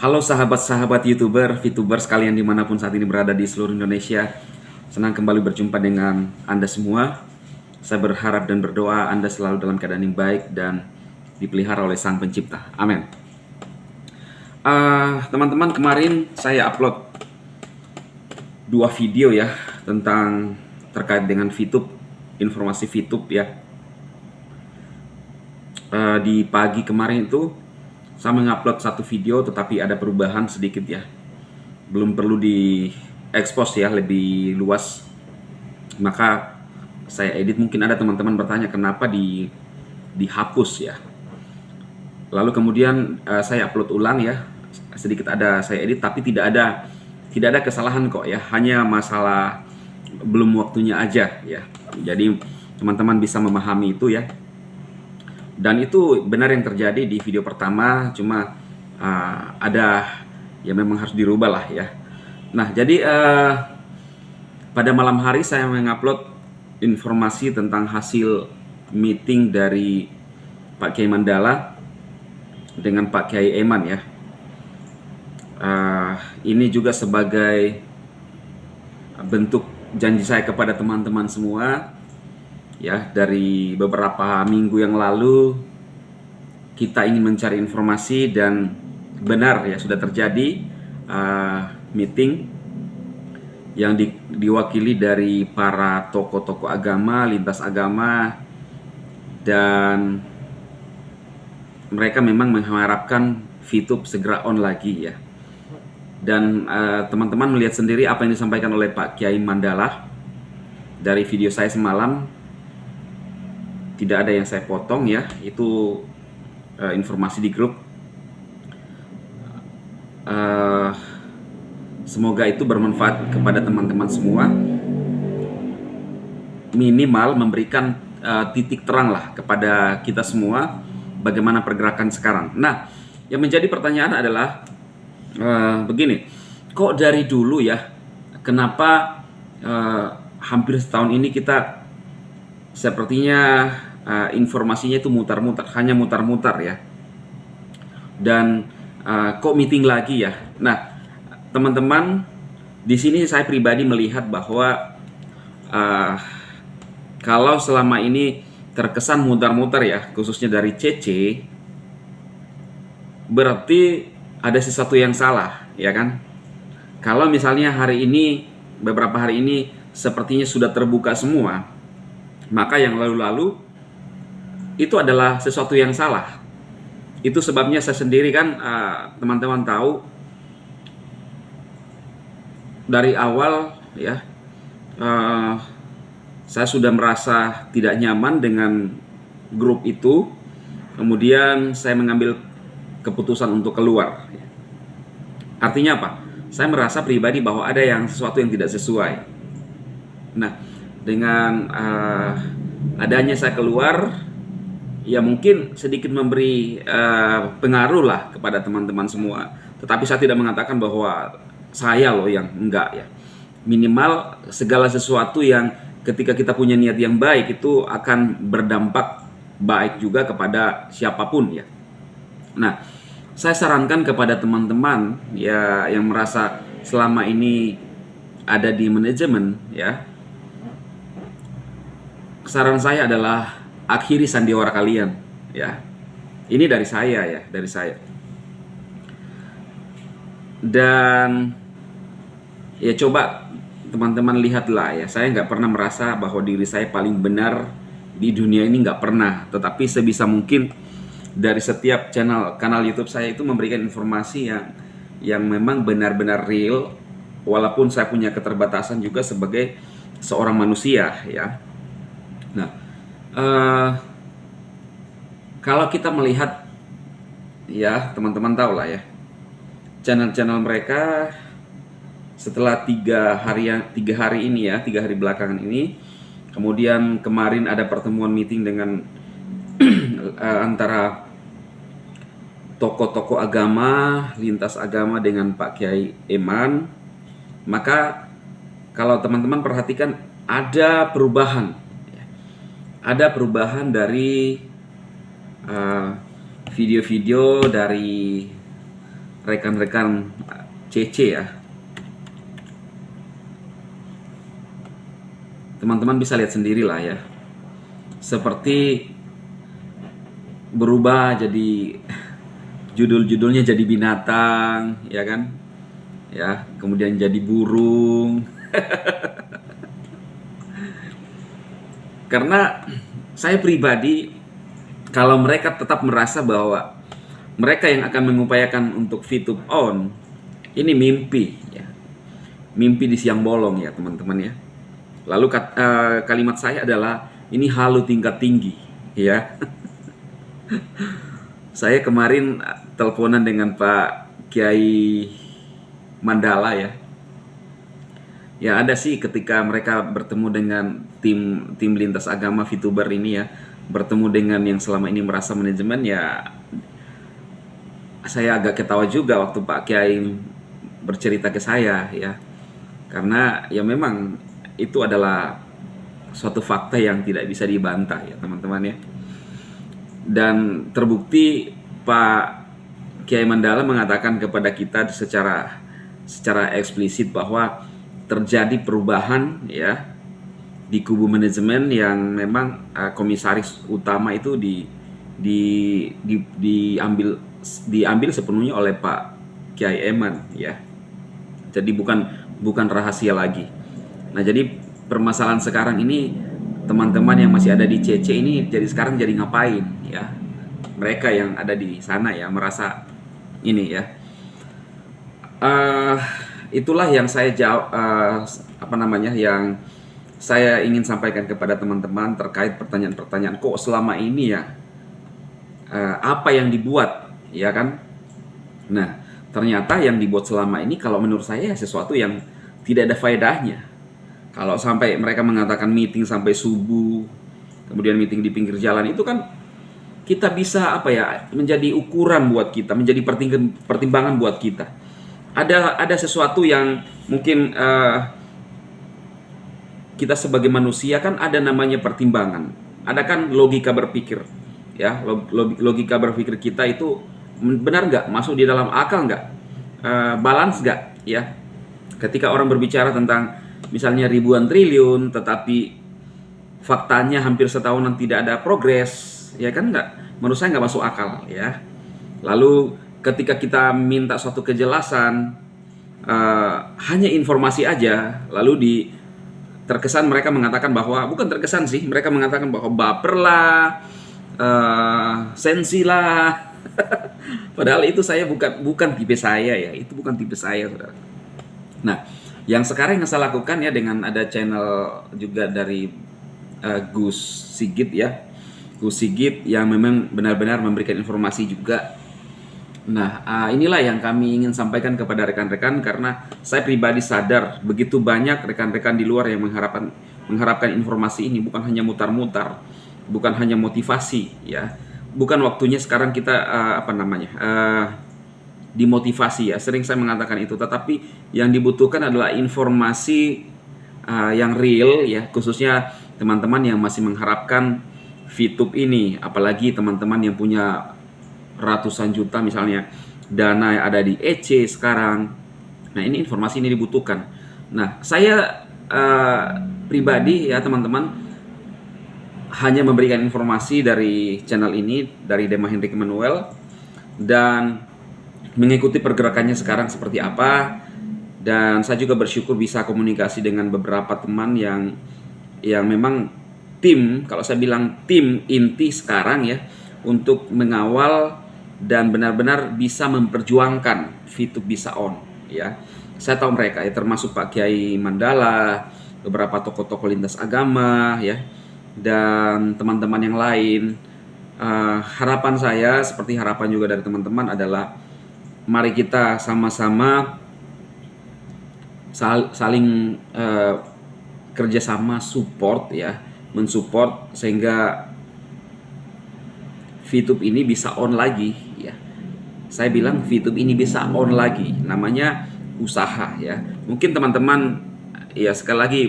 Halo sahabat-sahabat YouTuber, VTuber sekalian dimanapun saat ini berada di seluruh Indonesia. Senang kembali berjumpa dengan Anda semua. Saya berharap dan berdoa Anda selalu dalam keadaan yang baik dan dipelihara oleh Sang Pencipta. Amin. Teman-teman, kemarin saya upload 2 video ya tentang terkait dengan VTube, informasi VTube ya. Di pagi kemarin itu saya mengupload 1 video tetapi ada perubahan sedikit ya. Belum perlu di-expose ya lebih luas. Maka saya edit, mungkin ada teman-teman bertanya kenapa dihapus ya. Lalu kemudian saya upload ulang ya. Sedikit ada saya edit tapi tidak ada kesalahan kok ya. Hanya masalah belum waktunya aja ya. Jadi teman-teman bisa memahami itu ya. Dan itu benar yang terjadi di video pertama, cuma ada ya memang harus dirubah lah ya. Nah, jadi pada malam hari saya mengupload informasi tentang hasil meeting dari Pak Kiai Mandala dengan Pak Kiai Eman ya. Ini juga sebagai bentuk janji saya kepada teman-teman semua. Ya, dari beberapa minggu yang lalu kita ingin mencari informasi dan benar ya sudah terjadi meeting yang diwakili dari para tokoh-tokoh agama, lintas agama, dan mereka memang mengharapkan VTube segera on lagi ya. Dan teman-teman melihat sendiri apa yang disampaikan oleh Pak Kiai Mandala dari video saya semalam. Tidak ada yang saya potong ya, itu informasi di grup. Semoga itu bermanfaat kepada teman-teman semua. Minimal memberikan titik terang lah kepada kita semua bagaimana pergerakan sekarang. Nah, yang menjadi pertanyaan adalah begini, kok dari dulu ya, kenapa hampir setahun ini kita sepertinya informasinya itu mutar-mutar, hanya mutar-mutar ya. Dan kok meeting lagi ya. Nah, teman-teman, di sini saya pribadi melihat bahwa kalau selama ini terkesan mutar-mutar ya, khususnya dari CC, berarti ada sesuatu yang salah, ya kan? Kalau misalnya hari ini, beberapa hari ini sepertinya sudah terbuka semua, maka yang lalu-lalu itu adalah sesuatu yang salah. Itu sebabnya saya sendiri kan, teman-teman tahu dari awal ya, saya sudah merasa tidak nyaman dengan grup itu. Kemudian saya mengambil keputusan untuk keluar. Artinya apa? Saya merasa pribadi bahwa ada sesuatu yang tidak sesuai. Nah, dengan adanya saya keluar, ya mungkin sedikit memberi pengaruh lah kepada teman-teman semua. Tetapi saya tidak mengatakan bahwa saya loh yang enggak ya. Minimal segala sesuatu yang ketika kita punya niat yang baik itu akan berdampak baik juga kepada siapapun ya. Nah, saya sarankan kepada teman-teman ya yang merasa selama ini ada di manajemen ya. Saran saya adalah akhiri sandiwara kalian ya. Ini dari saya ya, dari saya. Dan ya coba teman-teman lihatlah ya, saya nggak pernah merasa bahwa diri saya paling benar di dunia ini, nggak pernah. Tetapi sebisa mungkin dari setiap kanal YouTube saya itu memberikan informasi yang memang benar-benar real, walaupun saya punya keterbatasan juga sebagai seorang manusia ya. Nah, kalau kita melihat ya, teman-teman tahu lah ya, channel-channel mereka setelah 3 hari ini ya, 3 hari belakangan ini, kemudian kemarin ada pertemuan meeting dengan antara tokoh-tokoh agama, lintas agama dengan Pak Kiai Eman. Maka kalau teman-teman perhatikan ada perubahan ya. Ada perubahan dari video-video dari rekan-rekan CC ya. Teman-teman bisa lihat sendiri lah ya. Seperti berubah jadi judul-judulnya jadi binatang, ya kan? Ya, kemudian jadi burung. Karena saya pribadi, kalau mereka tetap merasa bahwa mereka yang akan mengupayakan untuk VTube on, ini mimpi ya. Mimpi di siang bolong ya teman-teman ya. Lalu kalimat saya adalah ini halu tingkat tinggi ya. Saya kemarin teleponan dengan Pak Kiai Mandala ya. Ya ada sih ketika mereka bertemu dengan tim lintas agama VTuber ini ya, bertemu dengan yang selama ini merasa manajemen ya, saya agak ketawa juga waktu Pak Kiai bercerita ke saya ya. Karena ya memang itu adalah suatu fakta yang tidak bisa dibantah ya teman-teman ya. Dan terbukti Pak Kiai Mandala mengatakan kepada kita secara eksplisit bahwa terjadi perubahan ya di kubu manajemen yang memang komisaris utama itu diambil sepenuhnya oleh Pak Kiai Eman ya. Jadi bukan rahasia lagi. Nah, jadi permasalahan sekarang ini teman-teman yang masih ada di CC ini sekarang jadi ngapain ya? Mereka yang ada di sana ya merasa ini ya. Itulah yang saya jawab yang saya ingin sampaikan kepada teman-teman terkait pertanyaan-pertanyaan kok selama ini ya apa yang dibuat ya kan. Nah, ternyata yang dibuat selama ini kalau menurut saya sesuatu yang tidak ada faedahnya. Kalau sampai mereka mengatakan meeting sampai subuh, kemudian meeting di pinggir jalan, itu kan kita bisa menjadi ukuran buat kita, menjadi pertimbangan buat kita. Ada sesuatu yang mungkin kita sebagai manusia kan ada namanya pertimbangan. Ada kan logika berpikir, ya logika berpikir kita itu benar nggak, masuk di dalam akal nggak, balance nggak, ya. Ketika orang berbicara tentang misalnya ribuan triliun, tetapi faktanya hampir setahunan tidak ada progres, ya kan nggak, menurut saya nggak masuk akal, ya. Lalu ketika kita minta suatu kejelasan, hanya informasi aja, lalu terkesan mereka mengatakan bahwa, bukan terkesan sih, mereka mengatakan bahwa baper lah, sensi lah. Padahal itu saya bukan tipe saya ya, itu bukan tipe saya, saudara. Nah, yang sekarang yang saya lakukan ya dengan ada channel juga dari Gus Sigit ya, Gus Sigit yang memang benar-benar memberikan informasi juga. Nah, inilah yang kami ingin sampaikan kepada rekan-rekan, karena saya pribadi sadar begitu banyak rekan-rekan di luar yang mengharapkan informasi ini, bukan hanya mutar-mutar, bukan hanya motivasi ya. Bukan waktunya sekarang kita dimotivasi ya. Sering saya mengatakan itu, tetapi yang dibutuhkan adalah informasi yang real ya, khususnya teman-teman yang masih mengharapkan VTube ini, apalagi teman-teman yang punya ratusan juta misalnya dana yang ada di EC sekarang. Nah, ini informasi ini dibutuhkan. Nah, saya pribadi ya teman-teman hanya memberikan informasi dari channel ini, dari Dema Hendrik Emmanuel, dan mengikuti pergerakannya sekarang seperti apa. Dan saya juga bersyukur bisa komunikasi dengan beberapa teman yang memang tim, kalau saya bilang tim inti sekarang ya, untuk mengawal dan benar-benar bisa memperjuangkan VTube bisa on ya. Saya tahu mereka ya, termasuk Pak Kiai Mandala, beberapa tokoh-tokoh lintas agama ya, dan teman-teman yang lain. Harapan saya seperti harapan juga dari teman-teman adalah mari kita sama-sama saling kerjasama, support ya, mensupport sehingga VTube ini bisa on lagi ya. Saya bilang VTube ini bisa on lagi, namanya usaha ya. Mungkin teman-teman ya sekali lagi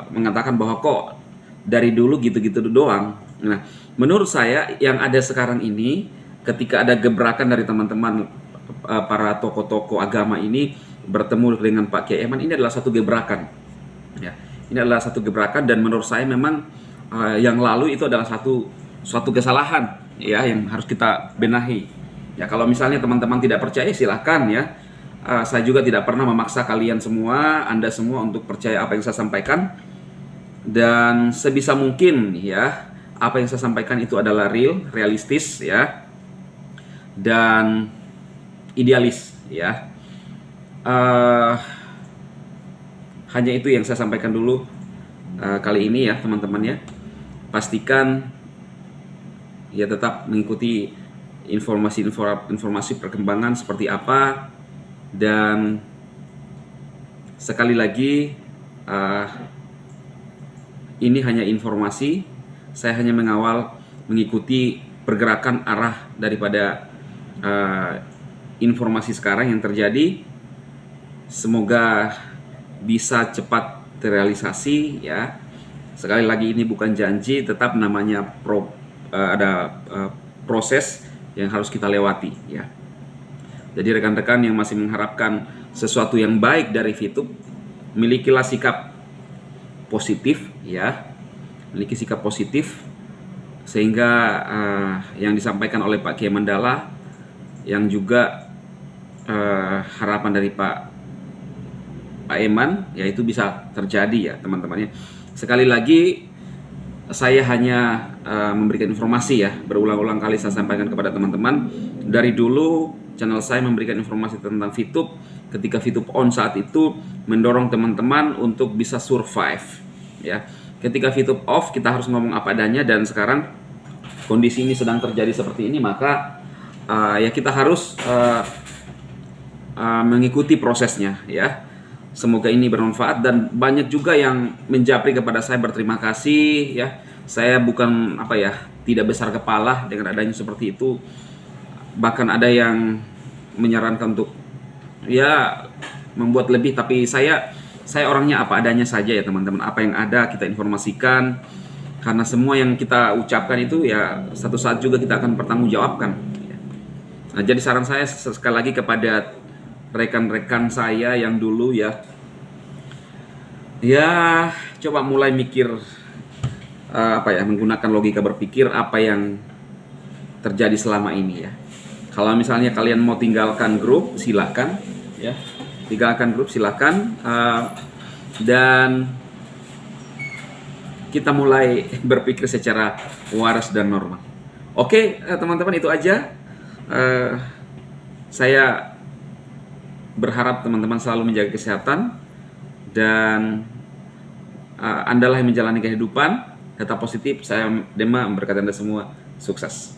mengatakan bahwa kok dari dulu gitu-gitu doang. Nah, menurut saya yang ada sekarang ini, ketika ada gebrakan dari teman-teman para tokoh-tokoh agama ini bertemu dengan Pak Kiai Eman, ini adalah satu gebrakan. Ya, ini adalah satu gebrakan, dan menurut saya memang yang lalu itu adalah suatu kesalahan ya yang harus kita benahi. Ya, kalau misalnya teman-teman tidak percaya silahkan ya. Saya juga tidak pernah memaksa kalian semua, Anda semua untuk percaya apa yang saya sampaikan. Dan sebisa mungkin ya, apa yang saya sampaikan itu adalah realistis ya, dan idealis ya. Hanya itu yang saya sampaikan dulu kali ini ya teman-teman ya. Pastikan ya tetap mengikuti informasi perkembangan seperti apa. Dan sekali lagi ini hanya informasi, saya hanya mengikuti pergerakan arah daripada informasi sekarang yang terjadi. Semoga bisa cepat terrealisasi ya. Sekali lagi ini bukan janji, tetap namanya ada proses yang harus kita lewati ya. Jadi rekan-rekan yang masih mengharapkan sesuatu yang baik dari VTube, milikilah sikap positif ya, miliki sikap positif, sehingga yang disampaikan oleh Pak Kiai Mandala, yang juga harapan dari Pak Eman, yaitu bisa terjadi ya teman-teman ya. Sekali lagi saya hanya memberikan informasi ya, berulang-ulang kali saya sampaikan kepada teman-teman. Dari dulu channel saya memberikan informasi tentang VTube. Ketika VTube on saat itu mendorong teman-teman untuk bisa survive ya. Ketika VTube off kita harus ngomong apa adanya, dan sekarang kondisi ini sedang terjadi seperti ini, maka ya kita harus mengikuti prosesnya ya. Semoga ini bermanfaat, dan banyak juga yang menjapri kepada saya berterima kasih ya. Saya bukan tidak besar kepala dengan adanya seperti itu. Bahkan ada yang menyarankan untuk ya membuat lebih, tapi saya orangnya apa adanya saja ya teman-teman. Apa yang ada kita informasikan, karena semua yang kita ucapkan itu ya satu saat juga kita akan bertanggungjawabkan. Nah, jadi saran saya sekali lagi kepada rekan-rekan saya yang dulu ya coba mulai mikir menggunakan logika berpikir apa yang terjadi selama ini ya. Kalau misalnya kalian mau tinggalkan grup, silakan ya. Tinggalkan grup silakan, dan kita mulai berpikir secara waras dan normal. Oke, teman-teman, itu aja. Saya berharap teman-teman selalu menjaga kesehatan, dan Anda lah yang menjalani kehidupan. Tetap positif. Saya Dema memberkati Anda semua. Sukses.